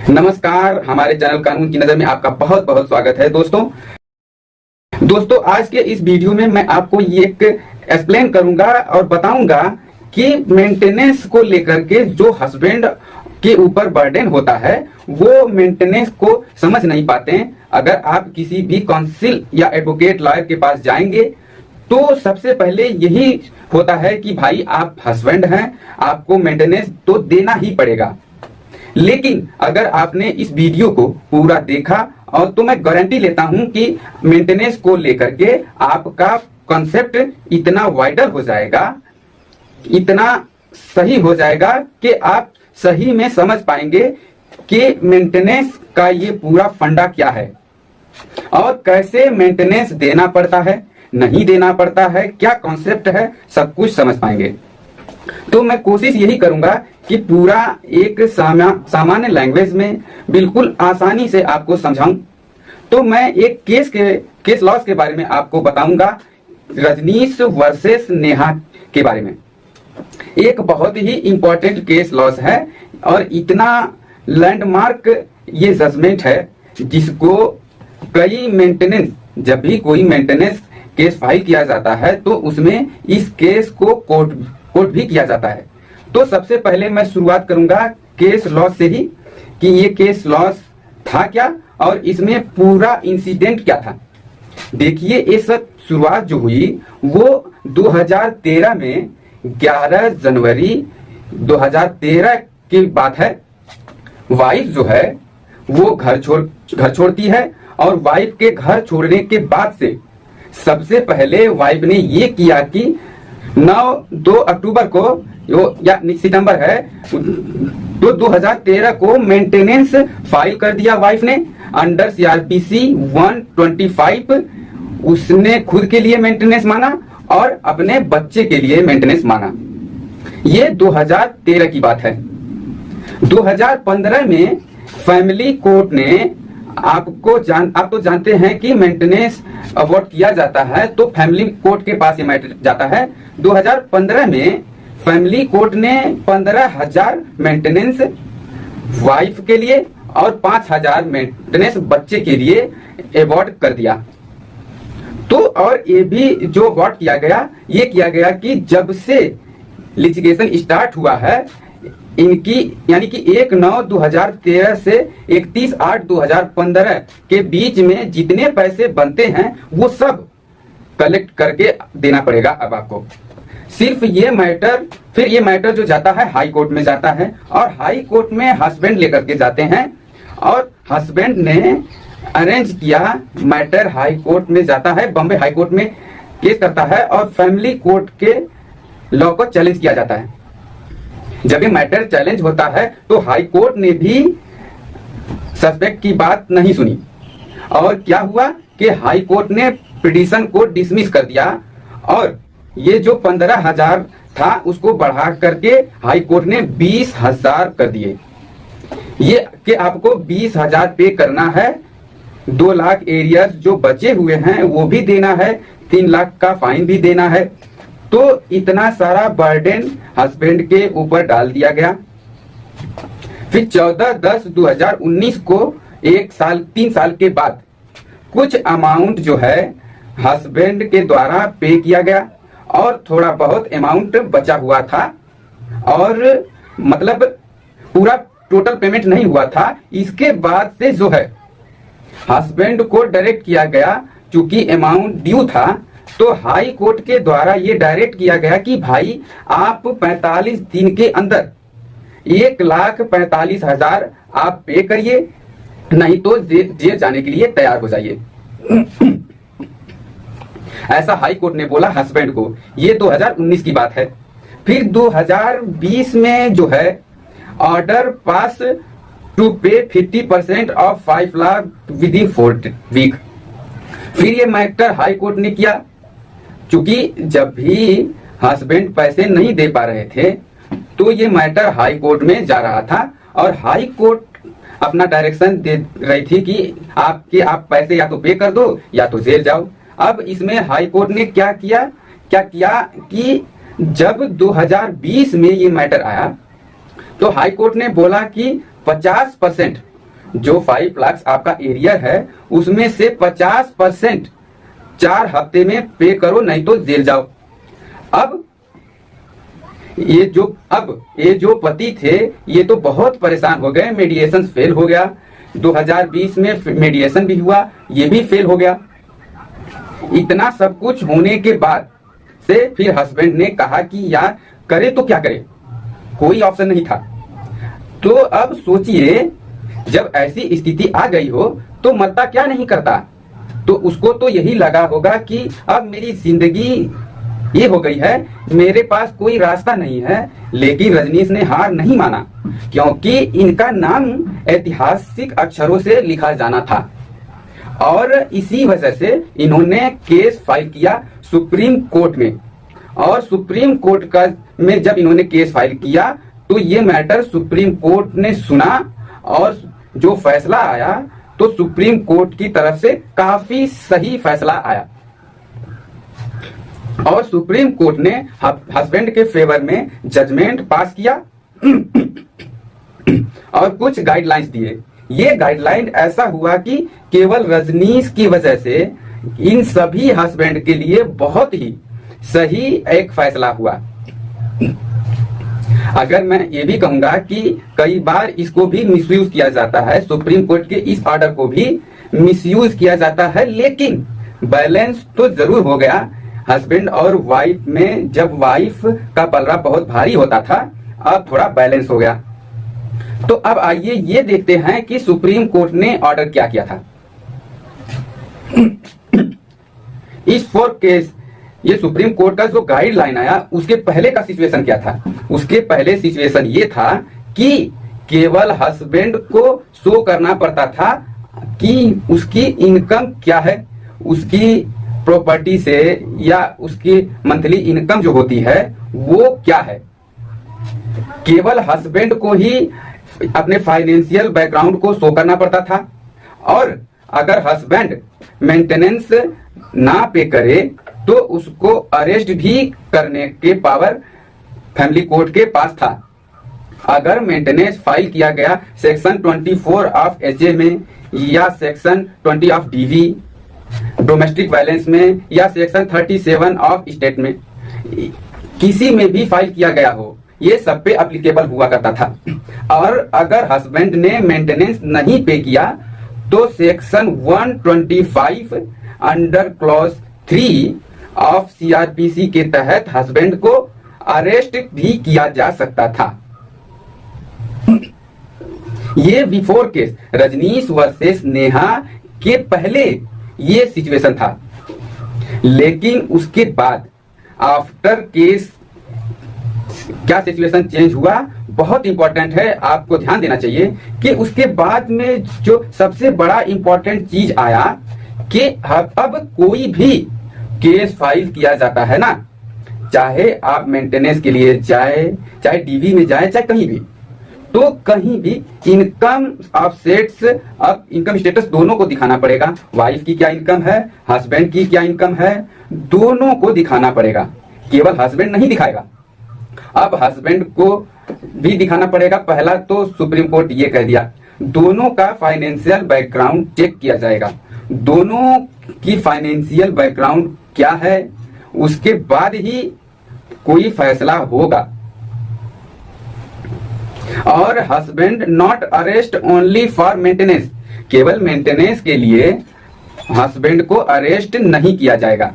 नमस्कार, हमारे चैनल कानून की नजर में आपका बहुत बहुत स्वागत है। दोस्तों आज के इस वीडियो में मैं आपको ये एक एक्सप्लेन करूंगा और बताऊंगा कि मेंटेनेंस को लेकर के जो हस्बैंड के ऊपर बर्डन होता है वो मेंटेनेंस को समझ नहीं पाते हैं। अगर आप किसी भी काउंसिल या एडवोकेट लॉयर के पास जाएंगे तो सबसे पहले यही होता है कि भाई आप हस्बैंड हैं, आपको मेंटेनेंस तो देना ही पड़ेगा। लेकिन अगर आपने इस वीडियो को पूरा देखा और तो मैं गारंटी लेता हूं कि मेंटेनेंस को लेकर के आपका कॉन्सेप्ट इतना वाइडर हो जाएगा, इतना सही हो जाएगा कि आप सही में समझ पाएंगे कि मेंटेनेंस का ये पूरा फंडा क्या है और कैसे मेंटेनेंस देना पड़ता है, नहीं देना पड़ता है, क्या कॉन्सेप्ट है, सब कुछ समझ पाएंगे। तो मैं कोशिश यही करूंगा कि पूरा एक सामान्य लैंग्वेज में बिल्कुल आसानी से आपको समझाऊं। तो मैं एक केस लॉस के बारे में आपको बताऊंगा, रजनीश वर्सेस नेहा के बारे में। एक बहुत ही इंपॉर्टेंट केस लॉस है और इतना लैंडमार्क ये जजमेंट है जिसको कई मेंटेनेंस, जब भी कोई मेंटेनेंस केस फाइल किया जाता है तो उसमें इस केस को कोर्ट भी किया जाता है। तो सबसे पहले मैं शुरुआत करूंगा केस लॉस से ही कि ये केस लॉस था क्या और इसमें पूरा इंसिडेंट क्या था। देखिए, ये सब शुरुआत जो हुई वो 2013 में 11 जनवरी 2013 की बात है। वाइफ जो है वो घर छोड़ती है और वाइफ के घर छोड़ने के बाद से सबसे पहले वाइफ ने ये किया कि 2 अक्टूबर को या सितंबर है तो 2013 को मेंटेनेंस फाइल कर दिया वाइफ ने अंडर CRPC 125। उसने खुद के लिए मेंटेनेंस माना और अपने बच्चे के लिए मेंटेनेंस माना। ये 2013 की बात है। 2015 में फैमिली कोर्ट ने आप तो जानते हैं कि मेंटेनेंस अवार्ड किया जाता है तो फैमिली कोर्ट के पास ये मैटर जाता है। 2015 में फैमिली कोर्ट ने 15,000 मेंटेनेंस वाइफ के लिए और 5,000 मेंटेनेंस बच्चे के लिए अवार्ड कर दिया। तो और ये भी जो अवार्ड किया गया, ये किया गया कि जब से लिटिगेशन स्टार्ट हुआ है इनकी, यानी कि 1/9/2013 से 31/8/2015 के बीच में जितने पैसे बनते हैं वो सब कलेक्ट करके देना पड़ेगा। अब आपको सिर्फ ये मैटर जो जाता है हाई कोर्ट में जाता है और हाई कोर्ट में हस्बैंड लेकर के जाते हैं और हस्बैंड ने अरेंज किया मैटर हाई कोर्ट में जाता है, बॉम्बे हाई कोर्ट में केस करता है और फैमिली कोर्ट के लॉ को चैलेंज किया जाता है। जब ये मैटर चैलेंज होता है तो हाई कोर्ट ने भी सस्पेक्ट की बात नहीं सुनी और क्या हुआ कि हाई कोर्ट ने पिटीशन को डिसमिस कर दिया और ये जो 15,000 था उसको बढ़ा करके हाई कोर्ट ने 20,000 कर दिए। ये कि आपको 20,000 पे करना है, 2 लाख एरियर्स जो बचे हुए हैं वो भी देना है, 3 लाख का फाइन भी देना है। तो इतना सारा बर्डन हस्बैंड के ऊपर डाल दिया गया। फिर 14/10/2019 को 3 साल के बाद कुछ अमाउंट जो है हस्बैंड के द्वारा पे किया गया और थोड़ा बहुत अमाउंट बचा हुआ था और मतलब पूरा टोटल पेमेंट नहीं हुआ था। इसके बाद से जो है हस्बैंड को डायरेक्ट किया गया, चूंकि अमाउंट ड्यू था तो हाई कोर्ट के द्वारा ये डायरेक्ट किया गया कि भाई आप 45 दिन के अंदर 1,45,000 आप पे करिए, नहीं तो जेल जाने के लिए तैयार हो जाइए। ऐसा हाई कोर्ट ने बोला हस्बैंड को। ये 2019 की बात है। फिर 2020 में जो है order pass to pay 50% of 5 lakh within 4 week. फिर ये मैटर हाई कोर्ट ने किया, चूंकि जब भी हस्बैंड पैसे नहीं दे पा रहे थे तो ये मैटर हाई कोर्ट में जा रहा था और हाई कोर्ट अपना डायरेक्शन दे रही थी कि आप पैसे या तो पे कर दो या तो जेल जाओ। अब इसमें हाई कोर्ट ने क्या किया कि जब 2020 में ये मैटर आया तो हाई कोर्ट ने बोला कि 50% जो 5 लाख आपका एरिया है उसमें से 50% 4 हफ्ते में पे करो, नहीं तो जेल जाओ। अब ये जो पति थे ये तो बहुत परेशान हो गए, मीडिएशन फेल हो गया, 2020 में मीडिएशन भी हुआ, ये भी फेल हो गया। इतना सब कुछ होने के बाद से फिर हस्बैंड ने कहा कि यार करे तो क्या करे, कोई ऑप्शन नहीं था। तो अब सोचिए जब ऐसी स्थिति आ गई हो तो मरता क्या नहीं करता। तो उसको तो यही लगा होगा कि अब मेरी जिंदगी ये हो गई है, मेरे पास कोई रास्ता नहीं है। लेकिन रजनीश ने हार नहीं माना, क्योंकि इनका नाम ऐतिहासिक अक्षरों से लिखा जाना था और इसी वजह से इन्होंने केस फाइल किया सुप्रीम कोर्ट में। और सुप्रीम कोर्ट का में जब इन्होंने केस फाइल किया तो ये मैटर सुप्रीम कोर्ट ने सुना और जो फैसला आया तो सुप्रीम कोर्ट की तरफ से काफी सही फैसला आया और सुप्रीम कोर्ट ने हस्बैंड के फेवर में जजमेंट पास किया और कुछ गाइडलाइंस दिए। ये गाइडलाइन ऐसा हुआ कि केवल रजनीश की वजह से इन सभी हस्बैंड के लिए बहुत ही सही एक फैसला हुआ। अगर मैं ये भी कहूंगा कि कई बार इसको भी मिसयूज किया जाता है, सुप्रीम कोर्ट के इस ऑर्डर को भी मिसयूज किया जाता है, लेकिन बैलेंस तो जरूर हो गया हस्बैंड और वाइफ में। जब वाइफ का पलड़ा बहुत भारी होता था, अब थोड़ा बैलेंस हो गया। तो अब आइए ये देखते हैं कि सुप्रीम कोर्ट ने ऑर्डर क्या किया था। इस 4 केस ये सुप्रीम कोर्ट का जो गाइडलाइन आया उसके पहले का सिचुएशन क्या था। उसके पहले सिचुएशन ये था कि केवल हस्बैंड को शो करना पड़ता था कि उसकी इनकम क्या है, उसकी प्रॉपर्टी से या उसकी मंथली इनकम जो होती है वो क्या है। केवल हस्बैंड को ही अपने फाइनेंशियल बैकग्राउंड को शो करना पड़ता था और अगर हस्बैंड मेंटेनेंस ना पे करे तो उसको अरेस्ट भी करने के पावर फैमिली कोर्ट के पास था। अगर मेंटेनेंस फाइल किया गया सेक्शन 24 ऑफ एचए में या section 20 of DV domestic violence में या सेक्शन 37 ऑफ स्टेट में, किसी में भी फाइल किया गया हो, ये सब पे एप्लीकेबल हुआ करता था। और अगर हस्बैंड ने मेंटेनेंस नहीं पे किया तो section 125 under clause 3 of CrPC के तहत हस्बैंड को अरेस्ट भी किया जा सकता था। ये before case Rajnish versus Neha के पहले ये सिचुएशन था, लेकिन उसके बाद आफ्टर केस क्या सिचुएशन चेंज हुआ बहुत इंपॉर्टेंट है, आपको ध्यान देना चाहिए कि उसके बाद में जो सबसे बड़ा इंपॉर्टेंट चीज आया कि अब कोई भी केस फाइल किया जाता है ना, चाहे आप मेंटेनेंस के लिए जाए, चाहे डीवी में जाए, चाहे कहीं भी, तो कहीं भी इनकम ऑफसेट्स, अब इनकम स्टेटस दोनों को दिखाना पड़ेगा। वाइफ की क्या इनकम है, हस्बैंड की क्या इनकम है, दोनों को दिखाना पड़ेगा, केवल हस्बैंड नहीं दिखाएगा। अब हस्बैंड को भी दिखाना पड़ेगा। पहला तो सुप्रीम कोर्ट ये कह दिया दोनों का फाइनेंशियल बैकग्राउंड चेक किया जाएगा, दोनों की फाइनेंशियल बैकग्राउंड क्या है, उसके बाद ही कोई फैसला होगा। और husband not arrest only for maintenance, केवल मेंटेनेंस के लिए हस्बैंड को अरेस्ट नहीं किया जाएगा।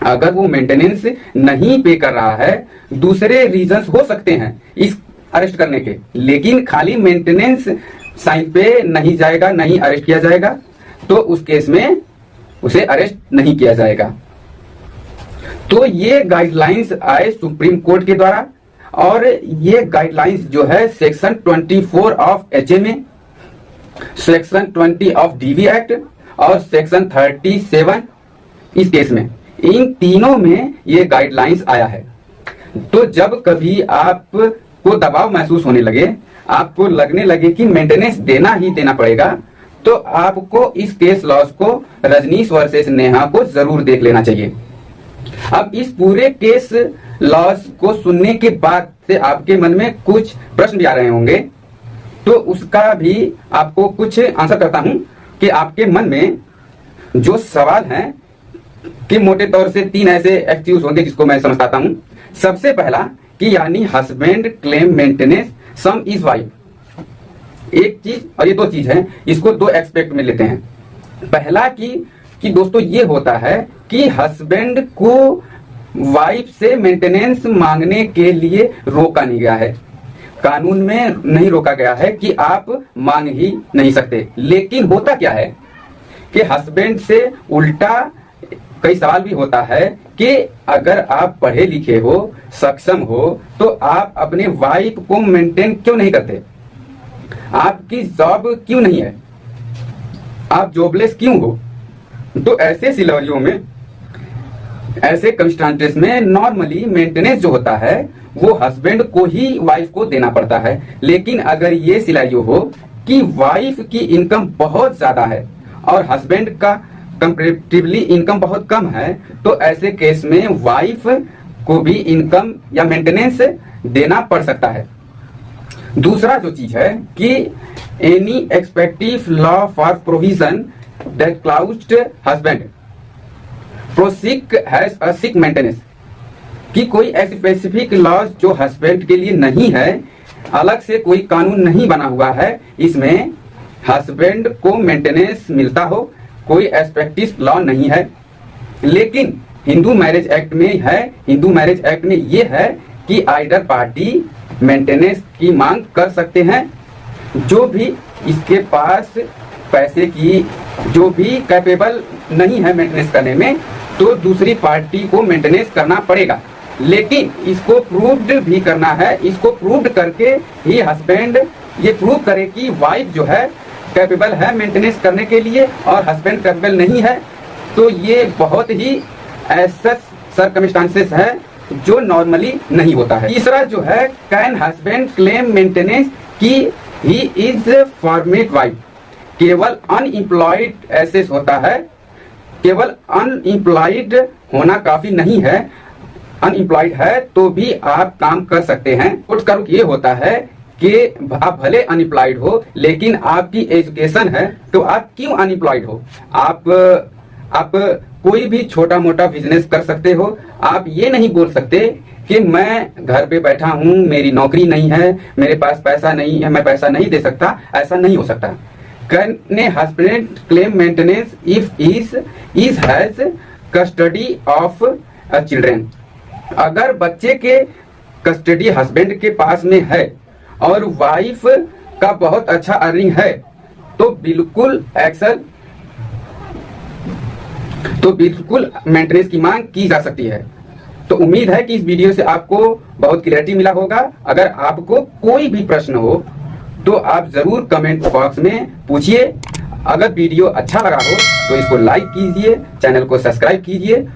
अगर वो मेंटेनेंस नहीं पे कर रहा है, दूसरे रीजंस हो सकते हैं इस अरेस्ट करने के, लेकिन खाली मेंटेनेंस साइन पे नहीं जाएगा, नहीं अरेस्ट किया जाएगा, तो उस केस में उसे अरेस्ट नहीं किया जाएगा। तो ये गाइडलाइंस आए सुप्रीम कोर्ट के द्वारा और ये गाइडलाइंस जो है सेक्शन 24 ऑफ एचए में, सेक्शन 20 ऑफ डीवी एक्ट और सेक्शन 37 इस केस में, इन तीनों में ये गाइडलाइंस आया है। तो जब कभी आपको दबाव महसूस होने लगे, आपको लगने लगे कि मेंटेनेंस देना ही देना पड़ेगा, तो आपको इस केस लॉस को रजनीश वर्सेस नेहा को जरूर देख लेना चाहिए। अब इस पूरे केस लॉस को सुनने के बाद से आपके मन में कुछ प्रश्न भी आ रहे होंगे तो उसका भी आपको कुछ आंसर करता हूं कि आपके मन में जो सवाल हैं कि मोटे तौर से 3 ऐसे एक्सक्यूज होंगे जिसको मैं समझाता हूं। सबसे पहला कि यानी husband claim maintenance some is wife. एक चीज और ये 2 चीज है, इसको 2 एस्पेक्ट में लेते हैं। पहला कि दोस्तों ये होता है कि हस्बैंड को वाइफ से मेंटेनेंस मांगने के लिए रोका नहीं गया है, कानून में नहीं रोका गया है कि आप मांग ही नहीं सकते। लेकिन होता क्या है कि हस्बैंड से उल्टा कई सवाल भी होता है कि अगर आप पढ़े लिखे हो, सक्षम हो, तो आप अपने वाइफ को मेंटेन क्यों नहीं करते? आपकी जॉब क्यों नहीं है? आप जॉबलेस क्यों हो? तो ऐसे सिनेरियो में, ऐसे कंस्ट्रेंट्स में नॉर्मली मेंटेनेंस जो होता है वो हस्बैंड को ही वाइफ को देना पड़ता है। लेकिन अगर ये सिनेरियो हो कि वाइफ की इनकम बहुत ज्यादा है और हस्बैंड का कंपैरेटिवली इनकम बहुत कम है, तो ऐसे केस में वाइफ को भी इनकम या मेंटेनेंस देना पड़ सकता है। दूसरा जो चीज है कि any respective law for provision that clause husband प्रोसिक हैज अ सिक मेंटेनेंस, कि कोई स्पेसिफिक लॉ जो हस्बैंड के लिए नहीं है, अलग से कोई कानून नहीं बना हुआ है, इसमें हस्बैंड को मेंटेनेंस मिलता हो, कोई एक्सपेक्टिव लॉ नहीं है। लेकिन हिंदू मैरिज एक्ट में है, हिंदू मैरिज एक्ट में ये है कि आइडर पार्टी मेंटेनेंस की मांग कर सकते हैं। जो भी इसके पास पैसे की, जो भी कैपेबल नहीं है मेंटेनेंस करने में, तो दूसरी पार्टी को मेंटेनेंस करना पड़ेगा। लेकिन इसको प्रूव्ड भी करना है, इसको प्रूव्ड करके ही हस्बैंड ये प्रूव करे कि वाइफ जो है कैपेबल है मेंटेनेंस करने के लिए और हस्बैंड कैपेबल नहीं है। तो ये बहुत ही ऐसा सर्कमस्टांसेस है जो नॉर्मली नहीं होता है। तीसरा जो है, कैन हस्बैंड क्लेम मेंटेनेंस की ही इज फॉर्मेट वाइफ। केवल अनएम्प्लॉयड एसेस होता है, केवल अनएम्प्लॉयड होना काफी नहीं है। अनएम्प्लॉयड है तो भी आप काम कर सकते हैं। उसका रुख ये होता है कि आप भले अनएम्प्लॉयड हो लेकिन आपकी एजुकेशन है, तो आप क्यों अनएम्प्लॉयड हो? आप कोई भी छोटा मोटा बिजनेस कर सकते हो। आप ये नहीं बोल सकते कि मैं घर पे बैठा हूँ, मेरी नौकरी नहीं है, मेरे पास पैसा नहीं है, मैं पैसा नहीं दे सकता। ऐसा नहीं हो सकता। Can a husband claim maintenance if is has custody of a children. अगर बच्चे के कस्टडी हस्बैंड के पास में है और वाइफ का बहुत अच्छा अर्निंग है, तो बिल्कुल मेंटेनेंस की मांग की जा सकती है। तो उम्मीद है कि इस वीडियो से आपको बहुत क्लैरिटी मिला होगा। अगर आपको कोई भी प्रश्न हो तो आप जरूर कमेंट बॉक्स में पूछिए। अगर वीडियो अच्छा लगा हो तो इसको लाइक कीजिए, चैनल को सब्सक्राइब कीजिए